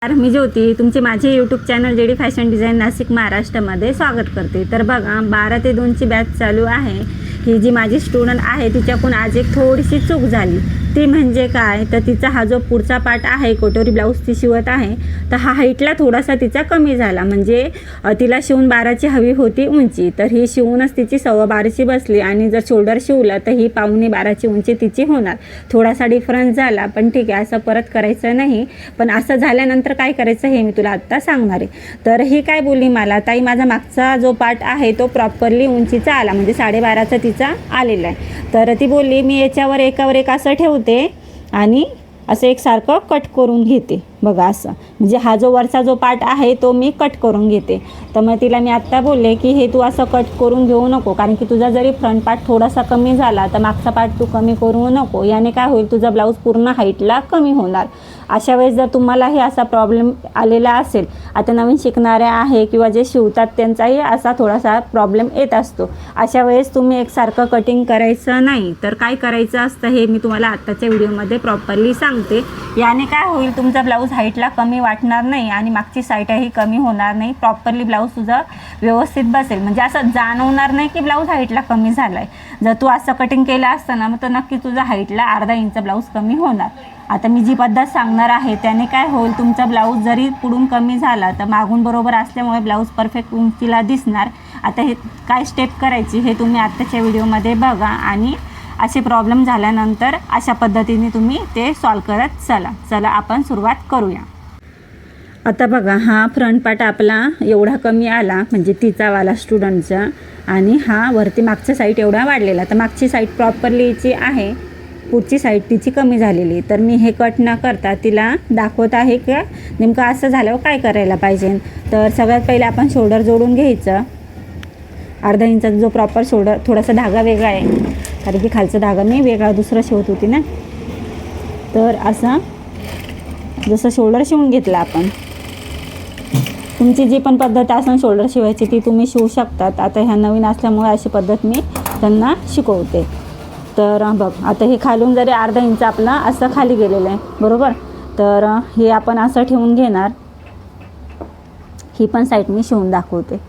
मी ज्योती तुमचे माझे YouTube channel JD fashion design Nashik महाराष्ट्रामध्ये स्वागत करते। तर बघा 12 ते 2 ची बॅच चालू आहे। ही जी माझी स्टुडंट आहे तिच्याकडून आज एक थोडीशी चूक झाली, ती म्हणजे काय तर तिचा हा जो पुढचा पार्ट आहे कटोरी ब्लाऊज ती शिवत आहे तर हा हाईटला थोडासा तिचा कमी झाला। म्हणजे तिला शिवून 12ची हवी होती उंची, तर ही शिवूनच तिची 12.25ची बसली आणि जर शोल्डर शिवला तर ही 12.25ची उंची तिची होणार। थोडासा डिफरन्स झाला पण ठीक आहे, असं परत करायचं नाही। पण असं झाल्यानंतर काय करायचं हे मी तुला आत्ता सांगणार आहे। तर ही काय बोलली मला, ताई माझा मागचा जो पार्ट आहे तो प्रॉपरली उंचीचा आला, म्हणजे 12.5चा तिचा आलेला आहे। तर ती बोलली मी याच्यावर एकावर एक असं ठेवते आणि असं एकसारखं कट करून घेते। बघा असं, म्हणजे हा जो वरचा जो पार्ट आहे तो मी कट करून घेते। तर मग तिला मी आत्ता बोलले की हे तू असं कट करून घेऊ नको, कारण की तुझा जरी फ्रंट पार्ट थोडासा कमी झाला तर मागचा पार्ट तू कमी करू नको, याने काय होईल तुझा ब्लाऊज पूर्ण हाईटला कमी होणार। अशा वेळेस जर तुम्हाला हे असा प्रॉब्लेम आलेला असेल, आता नवीन शिकणाऱ्या आहे किंवा जे शिवतात त्यांचाही असा थोडासा प्रॉब्लेम येत असतो, अशा वेळेस तुम्ही एकसारखं कटिंग करायचं नाही। तर काय करायचं असतं हे मी तुम्हाला आत्ताच्या व्हिडिओमध्ये प्रॉपरली सांगते। याने काय होईल तुमचा ब्लाऊज हाईटला कमी वाटणार नाही आणि मागची साईडही कमी होणार नाही, प्रॉपरली ब्लाऊज तुझा व्यवस्थित बसेल। म्हणजे असं जाणवणार नाही की ब्लाऊज हाईटला कमी झाला आहे। जर तू असं कटिंग केलं असतं ना मग तर नक्की तुझा हाईटला अर्धा इंच ब्लाऊज कमी होणार। आता मी जी पद्धत सांगणार आहे त्याने काय होईल तुमचा ब्लाऊज जरी पुढून कमी झाला तर मागून बरोबर असल्यामुळे ब्लाऊज परफेक्ट उंचीला दिसणार। आता हे काय स्टेप करायची हे तुम्ही आत्ताच्या व्हिडिओमध्ये बघा आणि असे प्रॉब्लेम झाल्यानंतर अशा पद्धतीने तुम्ही ते सॉल्व करत चला आपण सुरुवात करूया। आता बघा हा फ्रंट पार्ट आपला एवढा कमी आला, म्हणजे तिचा वाला स्टुडंटचा, आणि हा वरती मागच्या साईड एवढा वाढलेला। तर मागची साईड प्रॉपरलीची आहे, पुढची साईड तिची कमी झालेली। तर मी हे कट न करता तिला दाखवत आहे का नेमकं असं झाल्यावर काय करायला पाहिजे। तर सगळ्यात पहिले आपण शोल्डर जोडून घ्यायचं। अर्धा इंचाचा जो प्रॉपर शोल्डर, थोडासा धागा वेगळा आहे कारण की खालचा धागा मी वेगळा दुसरा शिवत होती ना। तर असा जसं शोल्डर शिवून घेतला आपण, तुमची जी पण पद्धत असेल शोल्डर शिवायची ती तुम्ही शिवू शकतात। आता ह्या नवीन असल्यामुळे अशी पद्धत मी त्यांना शिकवते। तर बघ आता हे खालून जरी अर्धा इंच आपला असं खाली गेलेलं आहे बरोबर, तर हे आपण असं ठेवून घेणार। ही पण साईड मी शिवून दाखवते।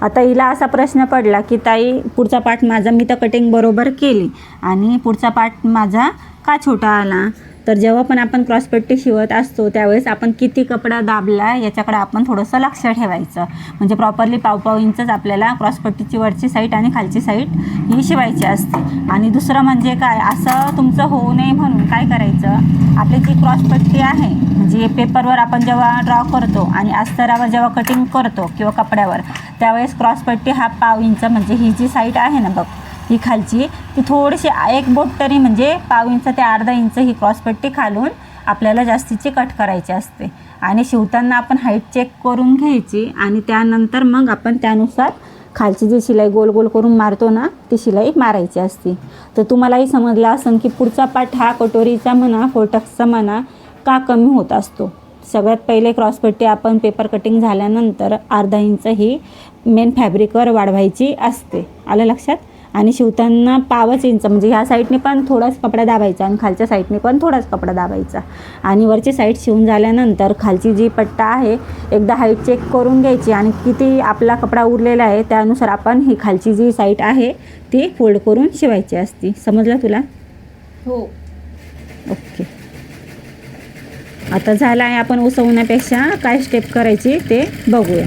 आता हिला असा प्रश्न पडला की ताई पुढचा पार्ट माझा मी तर कटिंग बरोबर केली आणि पुढचा पार्ट माझा का छोटा आला। तर जेव्हा पण आपण क्रॉसपट्टी शिवत असतो त्यावेळेस आपण किती कपडा दाबला याच्याकडे आपण थोडंसं लक्ष ठेवायचं। म्हणजे प्रॉपरली पाव इंचच आपल्याला क्रॉसपट्टीची वरची साईड आणि खालची साईड ही शिवायची असते। आणि दुसरं म्हणजे काय, असं तुमचं होऊ नये म्हणून काय करायचं, आपली जी क्रॉसपट्टी आहे म्हणजे पेपरवर आपण जेव्हा ड्रॉ करतो आणि अस्तरावर जेव्हा कटिंग करतो किंवा कपड्यावर, त्यावेळेस क्रॉसपट्टी हा पाव इंच, म्हणजे ही जी साईड आहे ना बघ ही खालची, ती थोडीशी एक बोट तरी म्हणजे पाव इंच ते अर्धा इंच ही क्रॉसपट्टी खालून आपल्याला जास्तीची कट करायची असते। आणि शिवताना आपण हाईट चेक करून घ्यायची आणि त्यानंतर मग आपण त्यानुसार खालची जी शिलाई गोल गोल करून मारतो ना ती शिलाई मारायची असते। तर तुम्हालाही समजलं असेल की पुढचा पार्ट हा कटोरीचा म्हणा फोर्टक्सचा म्हणा का कमी होत असतो। सगळ्यात पहिले क्रॉसपट्टी आपण पेपर कटिंग झाल्यानंतर अर्धा इंच ही मेन फॅब्रिकवर वाढवायची असते, आलं लक्षात। आणि शिवताना पावच इंच, म्हणजे ह्या साईडने पण थोडाच कपडा दाबायचा आणि खालच्या साईडने पण थोडाच कपडा दाबायचा। आणि वरची साईड शिवून झाल्यानंतर खालची जी पट्टा आहे एकदा हाईट चेक करून घ्यायची आणि किती आपला कपडा उरलेला आहे त्यानुसार आपण ही खालची जी साईड आहे ती फोल्ड करून शिवायची असते। समजलं तुला? हो ओके। आता झालं आहे, आपण उसवण्यापेक्षा काय स्टेप करायची ते बघूया।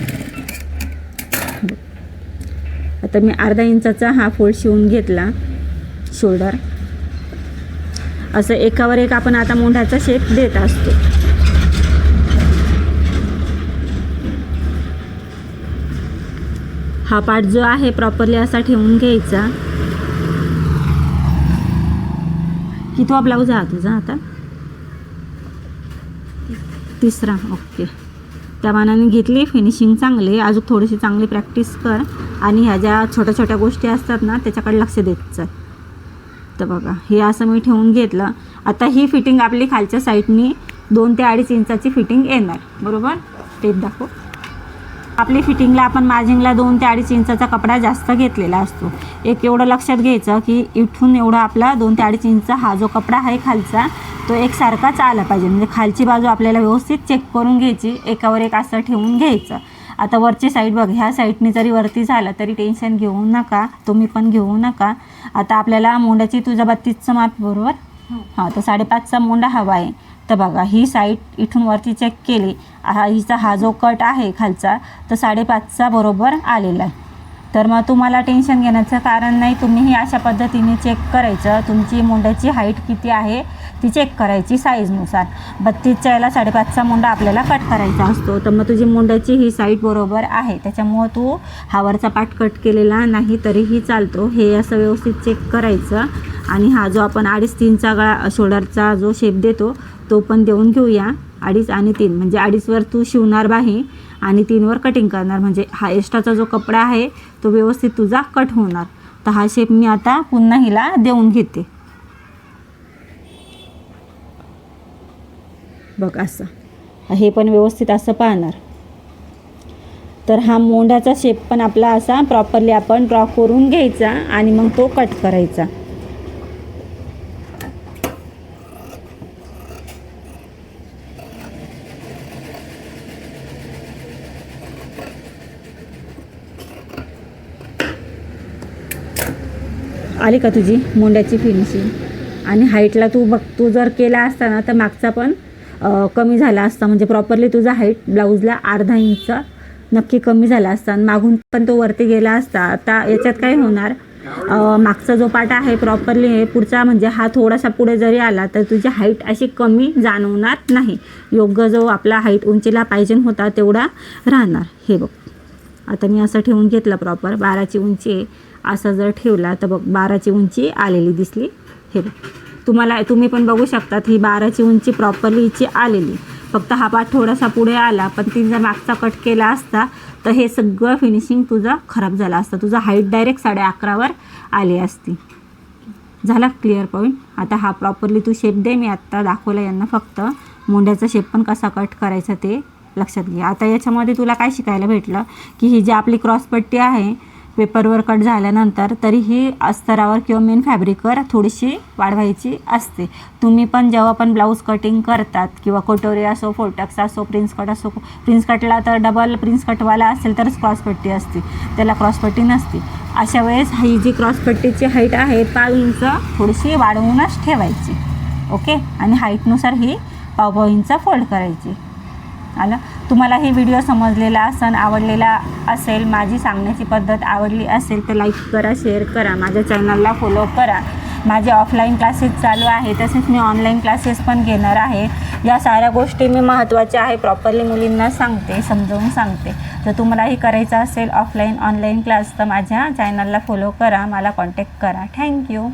आता मी अर्धा इंचाचा हा फोल्ड शिवून घेतला शोल्डर। असं एकावर एक आपण आता मोंढ्याचा शेप देत असतो। हा पार्ट जो आहे प्रॉपरली असा ठेवून घ्यायचा। कितवा ब्लाऊज हा तुझा आता? तिसरा, ओके। त्या मानाने घेतली, फिनिशिंग चांगली, अजून थोडीशी चांगली प्रॅक्टिस कर आणि ह्या ज्या छोट्या छोट्या गोष्टी असतात ना त्याच्याकडे लक्ष देत चल। तर बघा हे असं मी ठेवून घेतलं। आता ही फिटिंग आपली खालच्या साईडनी 2 ते 2.5 इंचाची फिटिंग येणार बरोबर। टेप दाखव। आपली फिटिंगला आपण मार्जिंगला 2 ते 2.5 इंचाचा कपडा जास्त घेतलेला असतो. एक एवढं लक्षात घ्यायचं की इथून एवढा आपला 2 ते 2.5 इंच हा जो कपडा आहे खालचा तो एकसारखाच आला पाहिजे. म्हणजे खालची बाजू आपल्याला व्यवस्थित चेक करून घ्यायची, एकावर एक असं ठेवून घ्यायचं. आता वरची साईड बघ, ह्या साईडनी जरी वरती झालं तरी टेन्शन घेऊ नका, तुम्ही पण घेऊ नका. आता आपल्याला मोंड्याची तुझा 32चं माप बरोबर, हां तर 5.5चा मोंडा हवा आहे. तर बघा ही साईड इथून वरती चेक केली, हिचा हा जो कट आहे खालचा तर 5.5चा बरोबर आलेला आहे. तर मग तुम्हाला टेन्शन घेण्याचं कारण नाही. तुम्हीही अशा पद्धतीने चेक करायचं. तुमची मोंड्याची हाईट किती आहे ती चेक करायची साईजनुसार. 32च्या याला 5.5चा मोंडा आपल्याला कट करायचा असतो. तर मग तुझी मोंड्याची ही साईड बरोबर आहे, त्याच्यामुळं तू हा वरचा पार्ट कट केलेला नाही तरीही चालतो. हे असं व्यवस्थित चेक करायचं. आणि हा जो आपण 2.5-3चा गळा शोल्डरचा जो शेप देतो तो पण देऊन घेऊया. 2.5 आणि 3 म्हणजे 2.5वर तू शिवणार बाही आणि 3वर कटिंग करणार. म्हणजे हा एक्स्ट्राचा जो कपडा आहे तो व्यवस्थित तुझा कट होणार. तर हा शेप मी आता पुन्हा हिला देऊन घेते. बघ असं, हे पण व्यवस्थित असं पाहणार. तर हा मोंड्याचा शेप पण आपला असा प्रॉपरली आपण ड्रॉ करून घ्यायचा आणि मग तो कट करायचा. आली का तुझी मोंड्याची फिनिशिंग? आणि हाईटला तू जर केला असता ना तर मागचा पण कमी झाला असता. म्हणजे प्रॉपरली तुझा हाईट ब्लाऊजला 1/2 इंच नक्की कमी झाला असता आणि मागून पण तो वरती गेला असता. आता याच्यात काय होणार, मागचा जो पार्ट आहे प्रॉपरली आहे पुढचा, म्हणजे हा थोडासा पुढे जरी आला तर तुझी हाईट अशी कमी जाणवणार नाही. योग्य जो आपला हाईट उंचीला पाहिजे होता तेवढा राहणार. हे बघ आता मी असं ठेवून घेतलं प्रॉपर 12ची उंची आहे. असं जर ठेवला तर बघ 12ची उंची आलेली दिसली. हे बघ तुम्ही पण बघू शकतात ही 12ची उंची प्रॉपरली हिची आलेली. फक्त हा पार्ट थोडासा पुढे आला, पण ती जर मागचा कट केला असता तर हे सगळं फिनिशिंग तुझा खराब झाला असता. तुझा हाईट डायरेक्ट 11.5वर आली असती. झाला क्लिअर पॉईंट. आता हा प्रॉपरली तू शेप दे. मी आत्ता दाखवला यांना, फक्त मोंड्याचा शेप पण कसा कट करायचा ते लक्षात घे. आता याच्यामध्ये तुला काय शिकायला भेटलं की ही जी आपली क्रॉसपट्टी आहे पेपरवर कट झाल्यानंतर तरीही अस्तरावर किंवा मेन फॅब्रिकवर थोडीशी वाढवायची असते. तुम्ही पण जेव्हा पण ब्लाऊज कटिंग करतात किंवा कटोरी असो, फोल्टक्स असो, प्रिन्स कट असो, प्रिन्स कटला तर डबल प्रिन्स कटवाला असेल तरच क्रॉसपट्टी असते, त्याला क्रॉसपट्टी नसते. अशा वेळेस ही जी क्रॉसपट्टीची हाईट आहे 5 इंच थोडीशी वाढवूनच ठेवायची. ओके, आणि हाईटनुसार ही 5 इंच फोल्ड करायची. आलं. तुम्हाला ही व्हिडिओ समजलेला असेल, आवडलेला असेल, माझी सांगण्याची पद्धत आवडली असेल तर लाईक करा, शेअर करा, माझ्या चॅनलला फॉलो करा. माझे ऑफलाईन क्लासेस चालू आहे, तसेच मी ऑनलाईन क्लासेस पण घेणार आहे. या साऱ्या गोष्टी मी महत्त्वाच्या आहे प्रॉपरली मुलींना सांगते, समजावून सांगते. जर तुम्हालाही करायचं असेल ऑफलाईन ऑनलाईन क्लास तर माझ्या चॅनलला फॉलो करा, मला कॉन्टॅक्ट करा. थँक्यू.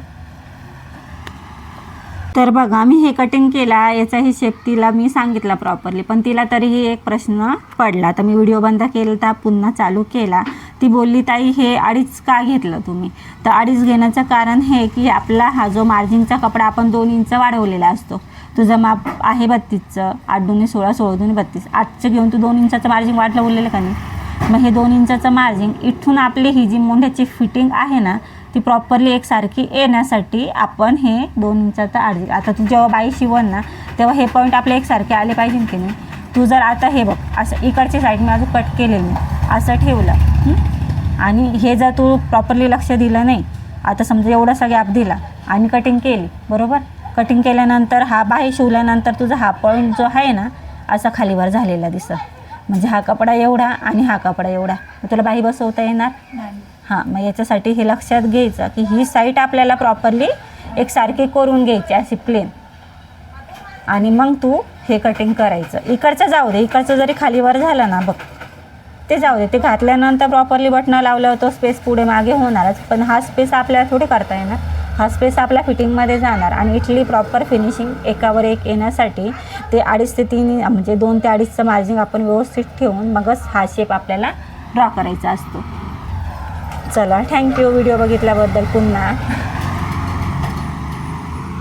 तर बघा मी हे कटिंग केला, याचाही शेप तिला मी सांगितला प्रॉपरली, पण तिला तरीही एक प्रश्न पडला. तर मी व्हिडिओ बंद केला, पुन्हा चालू केला. ती बोलली ताई हे 2.5 का घेतलं तुम्ही? तर 2.5 घेण्याचं कारण हे की आपला हा जो मार्जिंगचा कपडा आपण 2 इंच वाढवलेला असतो. तुझं माप आहे 32चं, 8 दुनी 16, 16 दुनी 32, 8चं घेऊन तू 2 इंचाचं मार्जिंग वाढलं बोललेलं का नाही? मग हे 2 इंचाचं मार्जिंग इथून आपली ही जी मोंढ्याची फिटिंग आहे ना ती प्रॉपरली एकसारखी येण्यासाठी आपण हे 2 इंचाचं आर्जिंग, आता तू जेव्हा बाई शिवण ना तेव्हा हे पॉईंट आपले एकसारखे आले पाहिजे की नाही. तू जर आता हे बघ असं इकडची साईड मी अजून कट केलेलं नाही, असं ठेवलं आणि हे जर तू प्रॉपरली लक्ष दिलं नाही, आता समजा एवढासा गॅप दिला आणि कटिंग केली बरोबर, कटिंग केल्यानंतर हा बाही शिवल्यानंतर तुझा हा पॉईंट जो आहे ना असा खालीवर झालेला दिसत. म्हणजे हा कपडा एवढा आणि हा कपडा एवढा, मग तुला बाही बसवता येणार नाही. हां, मग याच्यासाठी हे लक्षात घ्यायचं की ही साईड आपल्याला प्रॉपरली एकसारखी करून घ्यायची अशी प्लेन, आणि मग तू हे कटिंग करायचं. इकडचं जाऊ दे, इकडचं जरी खालीवर झालं ना बघ ते जाऊ दे, ते घातल्यानंतर प्रॉपरली बटणं लावल्यावर तो स्पेस पुढे मागे होणारच, पण हा स्पेस आपल्याला थोडी करता येणार. हा स्पेस आपल्या फिटिंगमध्ये जाणार आणि इथली प्रॉपर फिनिशिंग एकावर एक येण्यासाठी ते 2.5 ते 3 म्हणजे 2 ते 2.5चं मार्जिंग आपण व्यवस्थित ठेवून मगच हा शेप आपल्याला ड्रॉ करायचा असतो. चला, थँक्यू व्हिडिओ बघितल्याबद्दल पुन्हा.